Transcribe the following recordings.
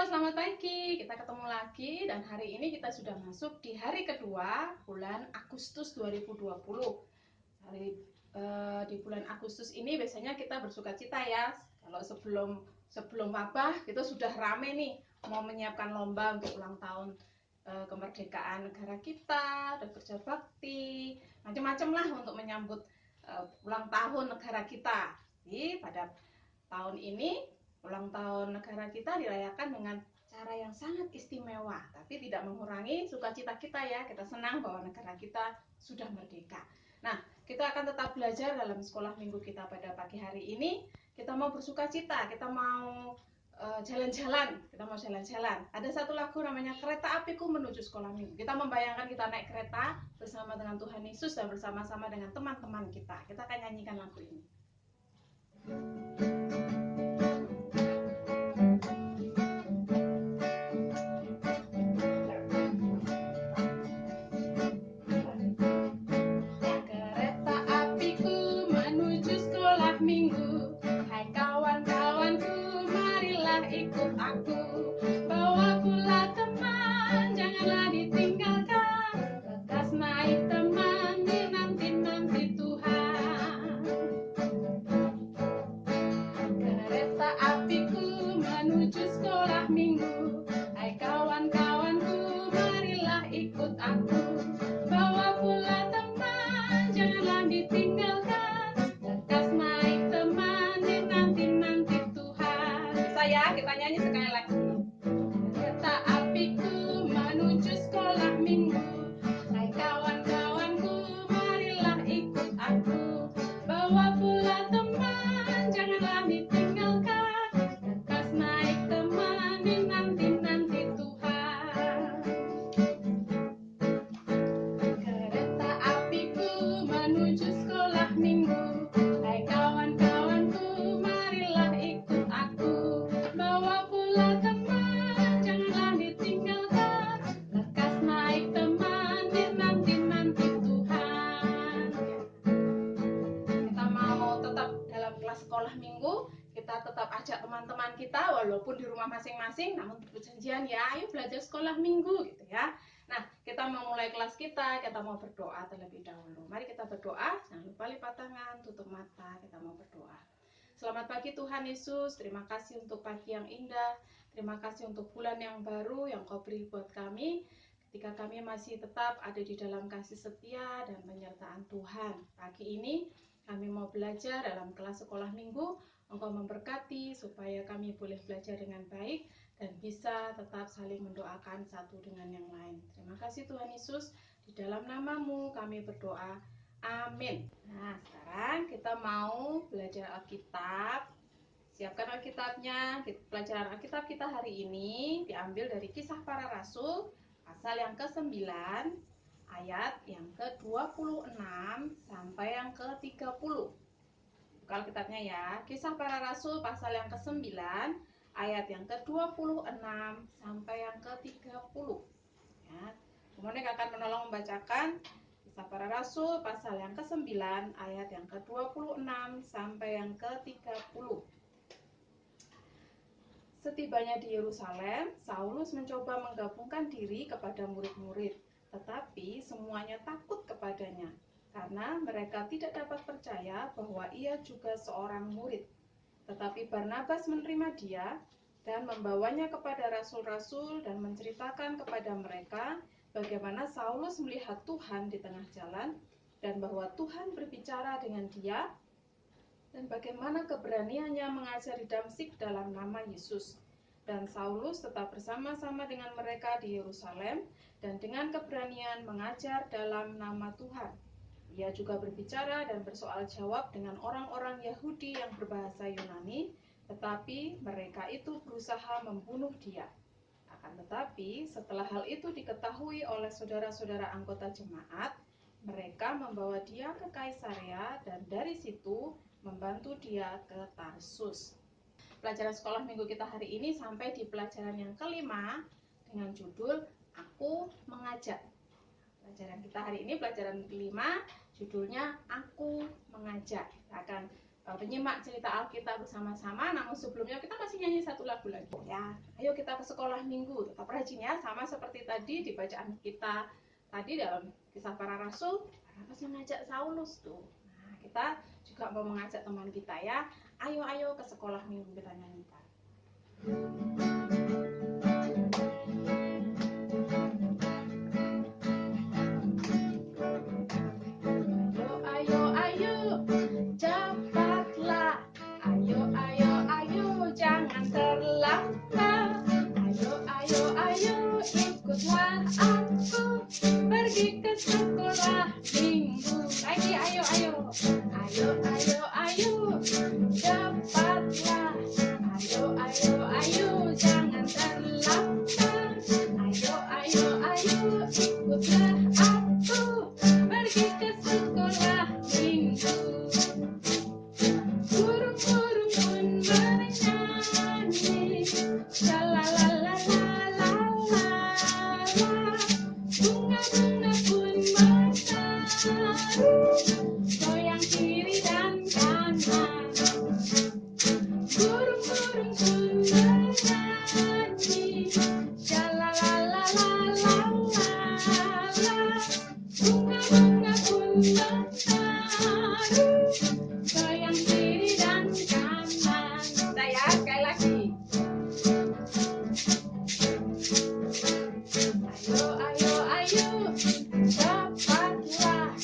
selamat pagi. Kita ketemu lagi dan hari ini kita sudah masuk di hari kedua bulan Agustus 2020. Di bulan Agustus ini biasanya kita bersukacita ya. Kalau sebelum wabah kita sudah rame nih mau menyiapkan lomba untuk ulang tahun kemerdekaan negara kita, dan kerja bakti, macam-macam lah untuk menyambut ulang tahun negara kita. Jadi pada tahun ini ulang tahun negara kita dirayakan dengan cara yang sangat istimewa, tapi tidak mengurangi sukacita kita ya. Kita senang bahwa negara kita sudah merdeka. Nah, kita akan tetap belajar dalam sekolah minggu kita pada pagi hari ini. Kita mau bersukacita, kita mau jalan-jalan, Ada satu lagu namanya Kereta Apiku Menuju Sekolah Minggu. Kita membayangkan kita naik kereta bersama dengan Tuhan Yesus dan bersama-sama dengan teman-teman kita. Kita akan nyanyikan lagu ini. Minggu, hai kawan-kawanku, marilah ikut aku. Bawa pula teman, janganlah ditinggalkan. Lekas naik teman, dinanti-nanti Tuhan. Kereta apiku menuju sekolah minggu, hai kawan-kawanku, marilah ikut aku. Bawa pula teman, janganlah ditinggalkan. Kita nyanyi sekali lagi. Kereta apiku menuju sekolah minggu, hai kawan-kawanku, marilah ikut aku. Bawa pula teman, janganlah ditinggalkan. Lekas naik teman, dinanti-nanti Tuhan. Kereta apiku menuju sekolah minggu, hai kawan-kawanku, marilah ikut aku. Bawa pula teman, janganlah ditinggalkan. Lekas naik teman, dinanti-nanti Tuhan. Kita mau tetap dalam kelas sekolah minggu, kita tetap ajak teman-teman kita walaupun di rumah masing-masing, namun berjanjian ya, ayo belajar sekolah minggu gitu ya. Nah, kita mau mulai kelas kita mau berdoa terlebih dahulu. Mari kita berdoa, jangan lupa lipat tangan, tutup mata, kita mau berdoa. Selamat pagi Tuhan Yesus, terima kasih untuk pagi yang indah, terima kasih untuk bulan yang baru yang Kau beri buat kami, ketika kami masih tetap ada di dalam kasih setia dan penyertaan Tuhan. Pagi ini kami mau belajar dalam kelas sekolah minggu, Engkau memberkati supaya kami boleh belajar dengan baik dan bisa tetap saling mendoakan satu dengan yang lain. Terima kasih Tuhan Yesus, di dalam nama-Mu kami berdoa. Amin. Nah, sekarang kita mau belajar Alkitab. Siapkan Alkitabnya. Pelajaran Alkitab kita hari ini diambil dari Kisah Para Rasul, pasal yang ke-9, ayat yang ke-26 sampai yang ke-30. Buka Alkitabnya ya. Kisah Para Rasul, pasal yang ke-9, ayat yang ke-26 sampai yang ke-30. Ya. Kemudian akan menolong membacakan Kisah Para Rasul pasal yang ke-9 ayat yang ke-26 sampai yang ke-30. Setibanya di Yerusalem, Saulus mencoba menggabungkan diri kepada murid-murid, tetapi semuanya takut kepadanya karena mereka tidak dapat percaya bahwa ia juga seorang murid. Tetapi Barnabas menerima dia dan membawanya kepada rasul-rasul dan menceritakan kepada mereka bagaimana Saulus melihat Tuhan di tengah jalan dan bahwa Tuhan berbicara dengan dia dan bagaimana keberaniannya mengajar di Damsyik dalam nama Yesus. Dan Saulus tetap bersama-sama dengan mereka di Yerusalem dan dengan keberanian mengajar dalam nama Tuhan. Ia juga berbicara dan bersoal jawab dengan orang-orang Yahudi yang berbahasa Yunani, tetapi mereka itu berusaha membunuh dia. Akan tetapi, setelah hal itu diketahui oleh saudara-saudara anggota jemaat, mereka membawa dia ke Kaisarea dan dari situ membantu dia ke Tarsus. Pelajaran sekolah minggu kita hari ini sampai di pelajaran yang kelima dengan judul Aku Mengajak. Pelajaran kita hari ini pelajaran kelima, judulnya Aku Mengajak. Kita akan penyimak cerita Alkitab bersama-sama. Namun sebelumnya kita masih nyanyi satu lagu lagi ya. Ayo kita ke sekolah minggu, tetap rajin ya, sama seperti tadi di bacaan kita tadi dalam Kisah Para Rasul. Barnabas mengajak Saulus tuh. Nah, kita juga mau mengajak teman kita ya. Ayo ke sekolah minggu, kita nyanyikan. Ayo, cepatlah. Ayo, jangan terlambat. Ayo, ikutlah aku pergi ke sekolah minggu. Lagi, ayo, cepatlah. Ayo, jangan terlambat. Ayo, ikutlah aku pergi ke sekolah minggu. Burung-burung pun bernyanyi, la-la-la-la-la-la-la. Bunga-bunga pun bertaruh, goyang kiri dan kanan. Burung-burung pun bernyanyi, la-la-la-la-la-la-la. Bunga-bunga pun bertaruh, goyang kiri dan kanan. Saya sekali lagi. Ayo, cepatlah.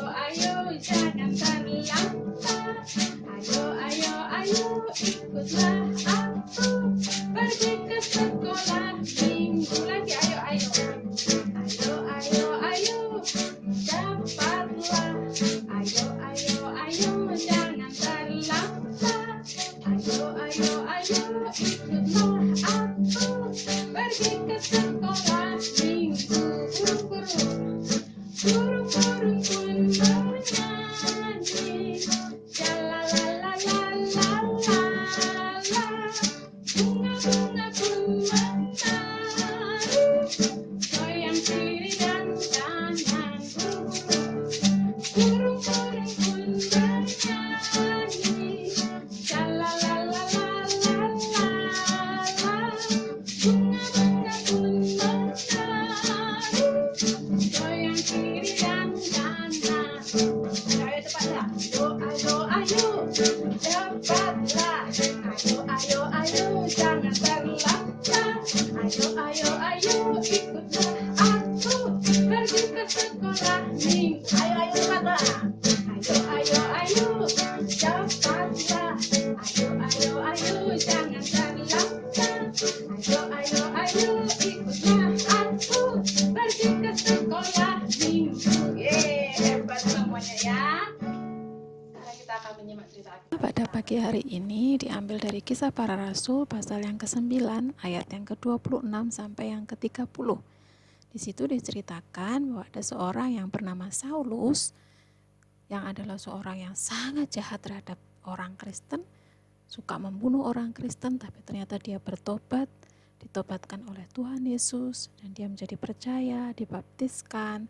Ayo, jangan terlambat. Ayo, ikutlah aku pergi ke sekolah minggu. Lagi, ayo, cepatlah. Ayo, jangan terlambat. Ayo, ikutlah aku pergi ke sekolah minggu. Burung-burung pun bernyanyi, la-la-la-la-la-la-la. Bunga-bunga pun bertaruh, goyang kiri dan kanan. Burung-burung pun bernyanyi, la-la-la-la-la-la-la. Bunga-bunga pun bertaruh, goyang kiri dan kanan. Ayo cepatlah. Ayo, cepatlah. Ayo, jangan terlambat. Ayo, ikutlah aku pergi ke sekolah minggu. Ayo, cepatlah. Ayo, cepatlah. Ayo, jangan terlambat. Ayo, ikutlah aku pergi ke sekolah minggu. Hebat semuanya ya. Sekarang kita akan menyimak cerita. Pada pagi hari ini diambil dari Kisah Para Rasul pasal yang ke-9 ayat yang ke-26 sampai yang ke-30. Di situ diceritakan bahwa ada seorang yang bernama Saulus yang adalah seorang yang sangat jahat terhadap orang Kristen, suka membunuh orang Kristen, tapi ternyata dia bertobat, ditobatkan oleh Tuhan Yesus, dan dia menjadi percaya, dibaptiskan,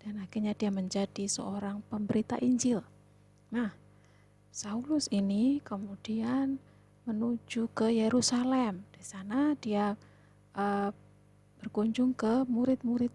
dan akhirnya dia menjadi seorang pemberita Injil. Nah, Saulus ini kemudian menuju ke Yerusalem. Di sana dia berkunjung ke murid-murid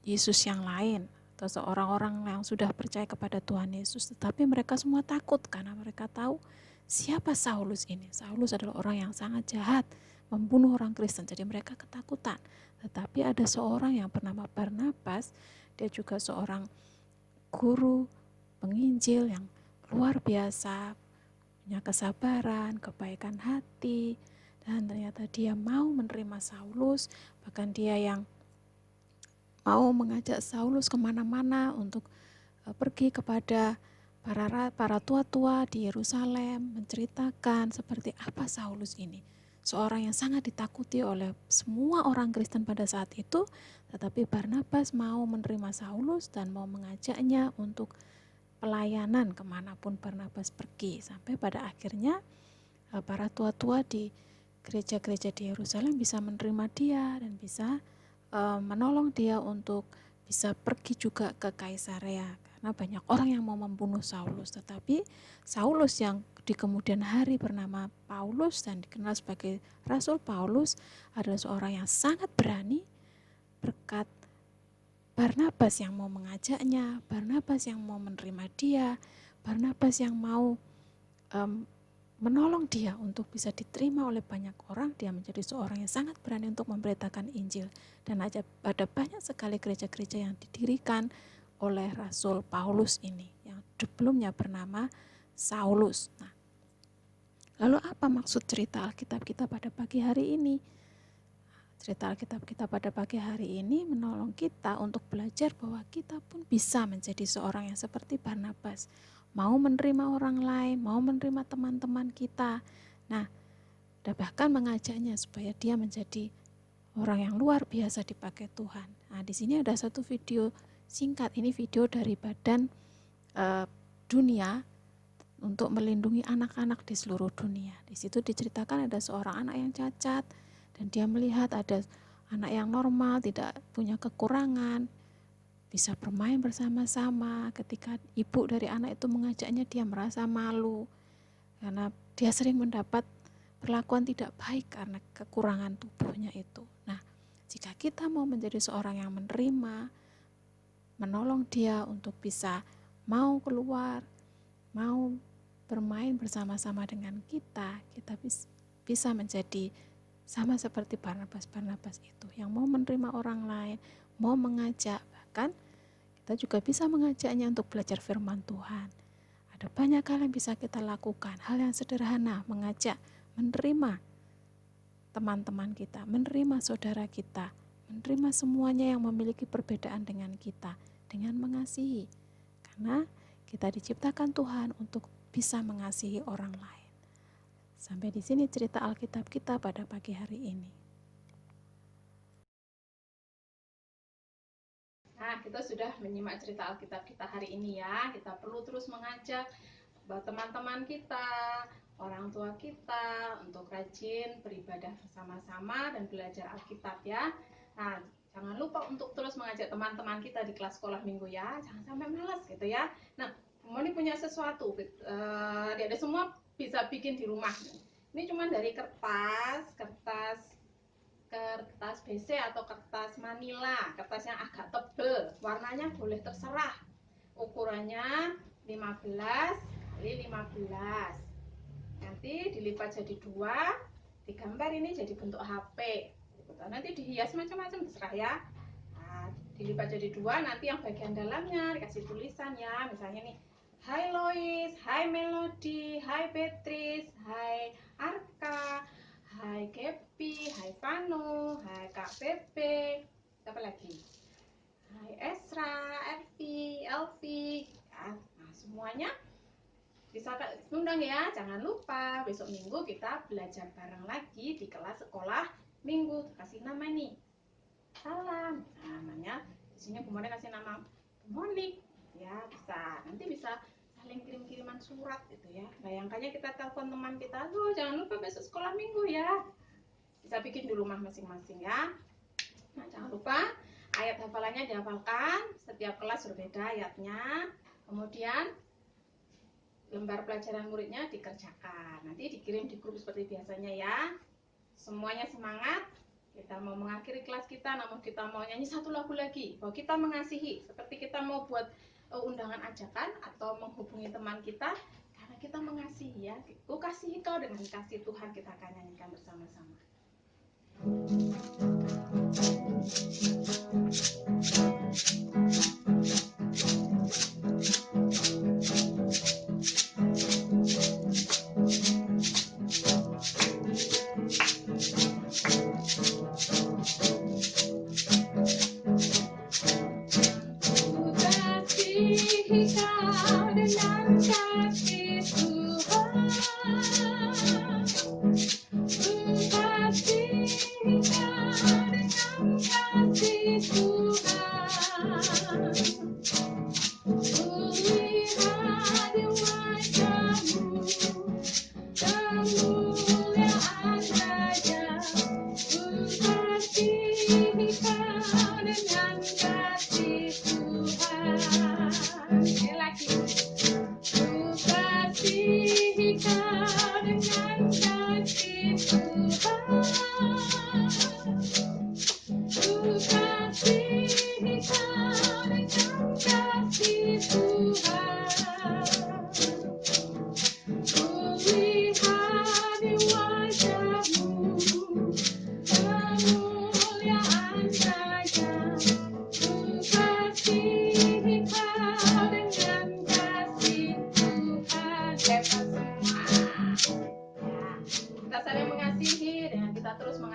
Yesus yang lain atau orang-orang yang sudah percaya kepada Tuhan Yesus. Tetapi mereka semua takut karena mereka tahu siapa Saulus ini. Saulus adalah orang yang sangat jahat, membunuh orang Kristen. Jadi mereka ketakutan. Tetapi ada seorang yang bernama Barnabas, dia juga seorang guru penginjil yang luar biasa, punya kesabaran, kebaikan hati, dan ternyata dia mau menerima Saulus, bahkan dia yang mau mengajak Saulus kemana-mana untuk pergi kepada para tua-tua di Yerusalem, menceritakan seperti apa Saulus ini. Seorang yang sangat ditakuti oleh semua orang Kristen pada saat itu, tetapi Barnabas mau menerima Saulus dan mau mengajaknya untuk pelayanan kemanapun Barnabas pergi, sampai pada akhirnya para tua-tua di gereja-gereja di Yerusalem bisa menerima dia dan bisa menolong dia untuk bisa pergi juga ke Kaisarea karena banyak orang yang mau membunuh Saulus. Tetapi Saulus yang di kemudian hari bernama Paulus dan dikenal sebagai Rasul Paulus adalah seorang yang sangat berani berkat Barnabas yang mau mengajaknya, Barnabas yang mau menerima dia, Barnabas yang mau menolong dia untuk bisa diterima oleh banyak orang. Dia menjadi seorang yang sangat berani untuk memberitakan Injil. Dan ada banyak sekali gereja-gereja yang didirikan oleh Rasul Paulus ini, yang sebelumnya bernama Saulus. Nah, lalu apa maksud cerita Alkitab kita pada pagi hari ini? Cerita Alkitab kita pada pagi hari ini menolong kita untuk belajar bahwa kita pun bisa menjadi seorang yang seperti Barnabas, mau menerima orang lain, mau menerima teman-teman kita. Nah, dan bahkan mengajaknya supaya dia menjadi orang yang luar biasa dipakai Tuhan. Nah, di sini ada satu video singkat, ini video dari Badan Dunia untuk melindungi anak-anak di seluruh dunia. Di situ diceritakan ada seorang anak yang cacat, dan dia melihat ada anak yang normal, tidak punya kekurangan, bisa bermain bersama-sama. Ketika ibu dari anak itu mengajaknya, dia merasa malu karena dia sering mendapat perlakuan tidak baik karena kekurangan tubuhnya itu. Nah, jika kita mau menjadi seorang yang menerima, menolong dia untuk bisa mau keluar, mau bermain bersama-sama dengan kita bisa menjadi sama seperti Barnabas itu yang mau menerima orang lain, mau mengajak, bahkan kita juga bisa mengajaknya untuk belajar firman Tuhan. Ada banyak hal yang bisa kita lakukan, hal yang sederhana, mengajak, menerima teman-teman kita, menerima saudara kita, menerima semuanya yang memiliki perbedaan dengan kita, dengan mengasihi. Karena kita diciptakan Tuhan untuk bisa mengasihi orang lain. Sampai di sini cerita Alkitab kita pada pagi hari ini. Nah, kita sudah menyimak cerita Alkitab kita hari ini ya. Kita perlu terus mengajak teman-teman kita, orang tua kita untuk rajin beribadah bersama-sama dan belajar Alkitab ya. Nah, jangan lupa untuk terus mengajak teman-teman kita di kelas sekolah minggu ya. Jangan sampai malas gitu ya. Nah, Moni punya sesuatu. Adik-adik semua bisa bikin di rumah. Ini cuma dari kertas BC atau kertas manila, kertas yang agak tebal, warnanya boleh terserah. Ukurannya 15 kali 15. Nanti dilipat jadi 2, digambar ini jadi bentuk HP. Nanti dihias macam-macam terserah ya. Nah, dilipat jadi 2, nanti yang bagian dalamnya dikasih tulisan ya, misalnya nih, Hai Lois, Hai Melody, Hai Beatrice, Hai Arka, Hai Kepi, Hai Pano, Hai Kak Pepe, apa lagi? Hai Esra, Elvi, ya. Nah, semuanya bisa undang ya. Jangan lupa besok minggu kita belajar bareng lagi di kelas sekolah minggu. Kasih nama nih, salam. Nah, namanya di sini Bu Moni kasih nama Bu Monik. Ya, nanti bisa saling kirim-kiriman surat gitu ya. Bayangkannya kita telepon teman kita, loh jangan lupa besok sekolah minggu ya. Bisa bikin di rumah masing-masing ya. Nah, jangan lupa ayat hafalannya dihafalkan. Setiap kelas berbeda ayatnya. Kemudian lembar pelajaran muridnya dikerjakan. Nanti dikirim di grup seperti biasanya ya. Semuanya semangat. Kita mau mengakhiri kelas kita, namun kita mau nyanyi satu lagu lagi bahwa kita mengasihi, seperti kita mau buat undangan ajakan atau menghubungi teman kita, karena kita mengasihi ya. Ku kasihi kau dengan kasih Tuhan, kita akan nyanyikan bersama-sama.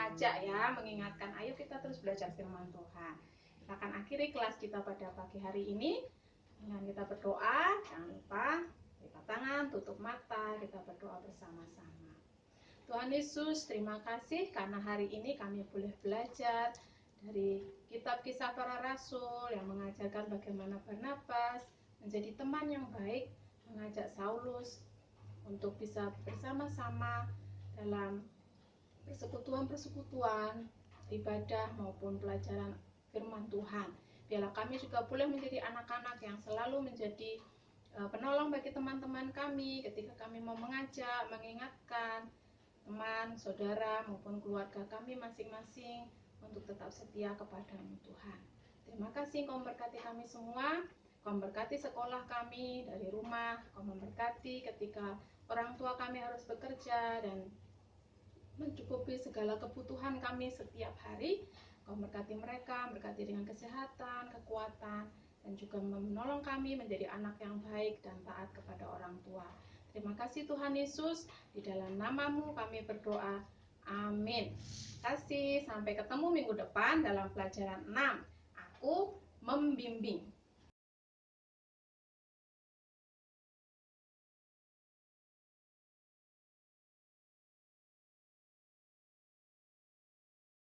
mengajak ya, mengingatkan, ayo kita terus belajar firman Tuhan. Kita akan akhiri kelas kita pada pagi hari ini dengan kita berdoa. Jangan lupa lipat tangan, tutup mata, kita berdoa bersama-sama. Tuhan Yesus, terima kasih karena hari ini kami boleh belajar dari kitab Kisah Para Rasul yang mengajarkan bagaimana Barnabas menjadi teman yang baik, mengajak Saulus untuk bisa bersama-sama dalam persekutuan-persekutuan, ibadah maupun pelajaran firman Tuhan. Biarlah kami juga boleh menjadi anak-anak yang selalu menjadi penolong bagi teman-teman kami ketika kami mau mengajak, mengingatkan teman, saudara maupun keluarga kami masing-masing untuk tetap setia kepadamu Tuhan. Terima kasih Engkau memberkati kami semua. Kau memberkati sekolah kami dari rumah, Kau memberkati ketika orang tua kami harus bekerja dan mencukupi segala kebutuhan kami setiap hari. Kau memberkati mereka, berkati dengan kesehatan, kekuatan, dan juga menolong kami menjadi anak yang baik dan taat kepada orang tua. Terima kasih Tuhan Yesus, di dalam nama-Mu kami berdoa. Amin. Terima kasih, sampai ketemu minggu depan dalam pelajaran 6. Aku membimbing.